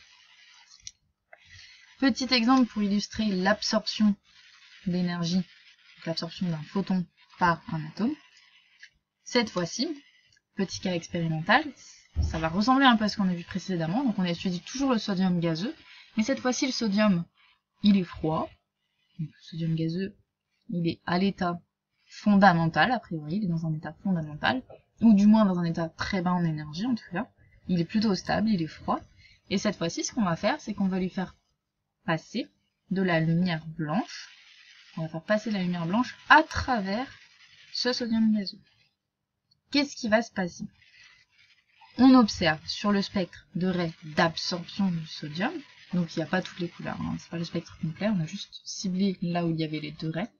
Petit exemple pour illustrer l'absorption d'énergie, l'absorption d'un photon par un atome. Cette fois-ci, petit cas expérimental, ça va ressembler un peu à ce qu'on a vu précédemment, donc on étudie toujours le sodium gazeux, mais cette fois-ci le sodium, il est froid, donc le sodium gazeux, il est à l'état fondamental, a priori, il est dans un état fondamental, ou du moins dans un état très bas en énergie en tout cas, il est plutôt stable, il est froid, et cette fois-ci ce qu'on va faire, c'est qu'on va lui faire passer de la lumière blanche, on va faire passer la lumière blanche à travers ce sodium gazeux. Qu'est-ce qui va se passer? On observe sur le spectre de raies d'absorption du sodium, donc il n'y a pas toutes les couleurs, hein, c'est pas le spectre complet, on a juste ciblé là où il y avait les deux raies.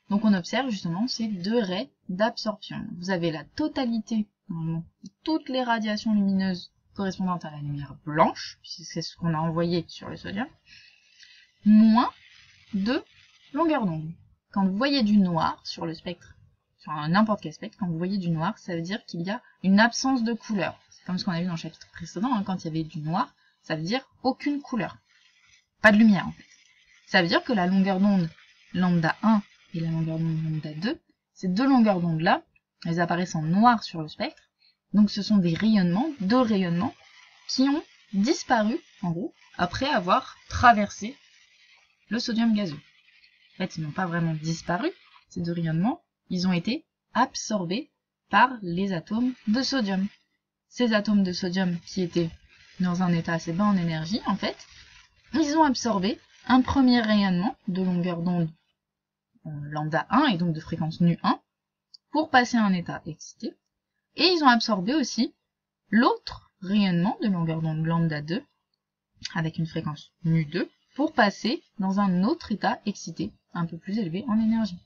Donc on observe justement ces deux raies d'absorption. Vous avez la totalité, normalement, de toutes les radiations lumineuses correspondantes à la lumière blanche, puisque c'est ce qu'on a envoyé sur le sodium, moins de longueur d'onde. Quand vous voyez du noir sur le spectre, sur n'importe quel spectre, quand vous voyez du noir, ça veut dire qu'il y a une absence de couleur. C'est comme ce qu'on a vu dans le chapitre précédent, hein, quand il y avait du noir, ça veut dire aucune couleur. Pas de lumière en fait. Ça veut dire que la longueur d'onde lambda 1 et la longueur d'onde lambda 2, ces deux longueurs d'onde là, elles apparaissent en noir sur le spectre, donc ce sont des rayonnements, deux rayonnements, qui ont disparu, en gros, après avoir traversé le sodium gazeux. En fait, ils n'ont pas vraiment disparu, ces deux rayonnements, ils ont été absorbés par les atomes de sodium. Ces atomes de sodium qui étaient dans un état assez bas en énergie, en fait, ils ont absorbé un premier rayonnement de longueur d'onde lambda 1 et donc de fréquence nu1 pour passer à un état excité. Et ils ont absorbé aussi l'autre rayonnement de longueur d'onde lambda 2 avec une fréquence nu2 pour passer dans un autre état excité un peu plus élevé en énergie.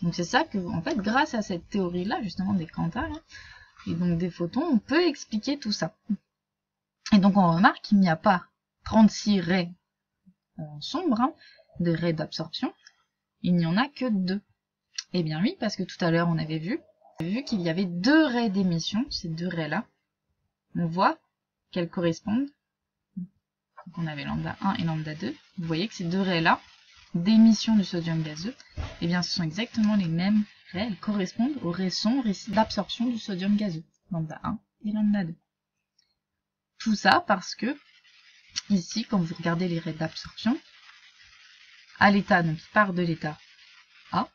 Donc c'est ça que, en fait, grâce à cette théorie-là, justement des quantas, là, et donc des photons, on peut expliquer tout ça. Et donc on remarque qu'il n'y a pas 36 raies sombres, hein, de raies d'absorption, il n'y en a que 2. Eh bien oui, parce que tout à l'heure on avait vu qu'il y avait 2 raies d'émission, ces 2 raies-là. On voit qu'elles correspondent, donc on avait lambda 1 et lambda 2, vous voyez que ces 2 raies-là, d'émission du sodium gazeux, eh bien ce sont exactement les mêmes raies, elles correspondent aux rayons d'absorption du sodium gazeux, lambda 1 et lambda 2. Tout ça parce que, ici, quand vous regardez les raies d'absorption, à l'état, donc il part de l'état A,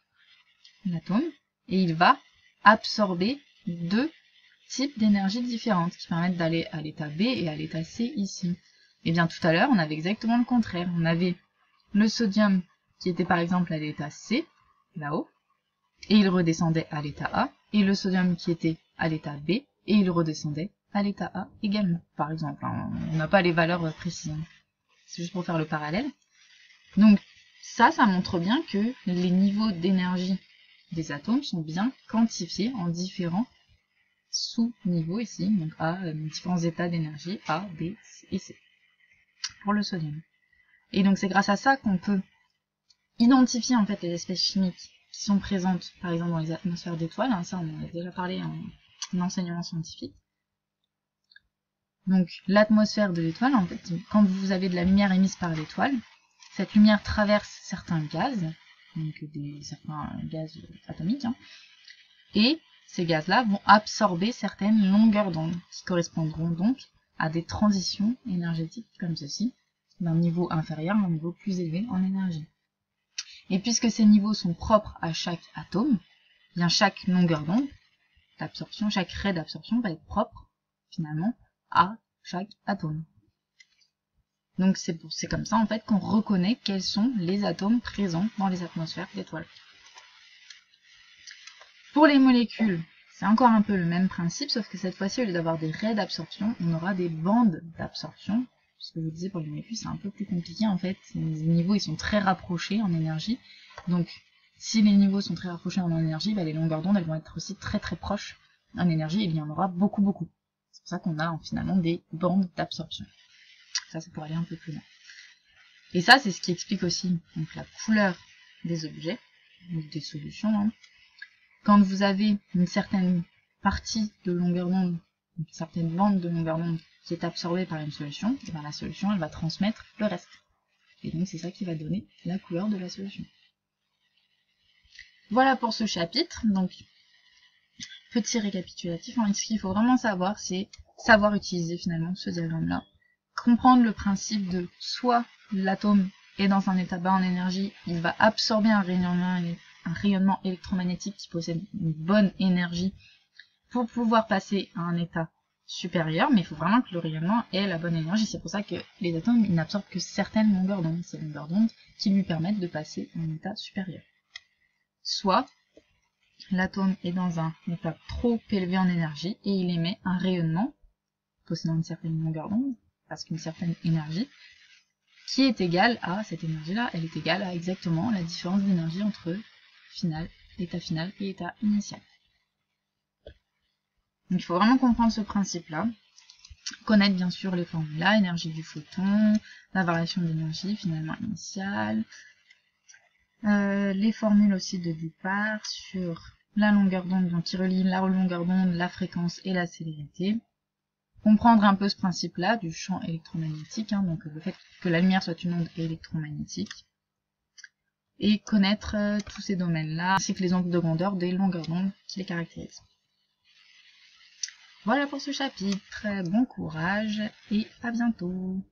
l'atome, et il va absorber 2 types d'énergie différentes qui permettent d'aller à l'état B et à l'état C ici. Et bien tout à l'heure, on avait exactement le contraire. On avait le sodium qui était par exemple à l'état C, là-haut, et il redescendait à l'état A, et le sodium qui était à l'état B, et il redescendait à l'état A également, par exemple. On n'a pas les valeurs précises. C'est juste pour faire le parallèle. Donc ça montre bien que les niveaux d'énergie des atomes sont bien quantifiés en différents sous-niveaux ici, donc à différents états d'énergie A, B et C, pour le sodium. Et donc c'est grâce à ça qu'on peut identifier en fait les espèces chimiques qui sont présentes par exemple dans les atmosphères d'étoiles, hein, ça on en a déjà parlé en enseignement scientifique. Donc l'atmosphère de l'étoile, en fait, quand vous avez de la lumière émise par l'étoile, cette lumière traverse certains gaz, donc certains gaz atomiques, hein, et ces gaz-là vont absorber certaines longueurs d'onde, qui correspondront donc à des transitions énergétiques comme ceci, d'un niveau inférieur à un niveau plus élevé en énergie. Et puisque ces niveaux sont propres à chaque atome, bien chaque longueur d'onde d'absorption, chaque raie d'absorption va être propre, finalement, à chaque atome. Donc c'est comme ça en fait qu'on reconnaît quels sont les atomes présents dans les atmosphères d'étoiles. Pour les molécules, c'est encore un peu le même principe, sauf que cette fois-ci, au lieu d'avoir des raies d'absorption, on aura des bandes d'absorption. Ce que je vous disais pour les molécules, c'est un peu plus compliqué en fait. Les niveaux ils sont très rapprochés en énergie. Donc Si les niveaux sont très rapprochés en énergie, les longueurs d'onde elles vont être aussi très très proches en énergie, et il y en aura beaucoup beaucoup. C'est pour ça qu'on a finalement des bandes d'absorption. Ça c'est pour aller un peu plus loin. Et ça c'est ce qui explique aussi donc, la couleur des objets, ou des solutions. Hein. Quand vous avez une certaine partie de longueur d'onde, une certaine bande de longueur d'onde qui est absorbée par une solution, et la solution elle va transmettre le reste. Et donc c'est ça qui va donner la couleur de la solution. Voilà pour ce chapitre. Donc petit récapitulatif, ce qu'il faut vraiment savoir, c'est savoir utiliser finalement ce diagramme-là. Comprendre le principe de soit l'atome est dans un état bas en énergie, il va absorber un rayonnement électromagnétique qui possède une bonne énergie pour pouvoir passer à un état supérieur, mais il faut vraiment que le rayonnement ait la bonne énergie. C'est pour ça que les atomes n'absorbent que certaines longueurs d'onde, ces longueurs d'onde qui lui permettent de passer à un état supérieur. Soit l'atome est dans un état trop élevé en énergie et il émet un rayonnement possédant une certaine longueur d'onde, parce qu'une certaine énergie, qui est égale à cette énergie-là, elle est égale à exactement la différence d'énergie entre état final et état initial. Donc il faut vraiment comprendre ce principe-là, connaître bien sûr les formulas, énergie du photon, la variation d'énergie finalement initiale, les formules aussi de départ sur la longueur d'onde, donc qui relie la longueur d'onde, la fréquence et la célérité. Comprendre un peu ce principe-là du champ électromagnétique, donc le fait que la lumière soit une onde électromagnétique, et connaître tous ces domaines-là, ainsi que les ondes de grandeur des longueurs d'onde qui les caractérisent. Voilà pour ce chapitre, bon courage et à bientôt.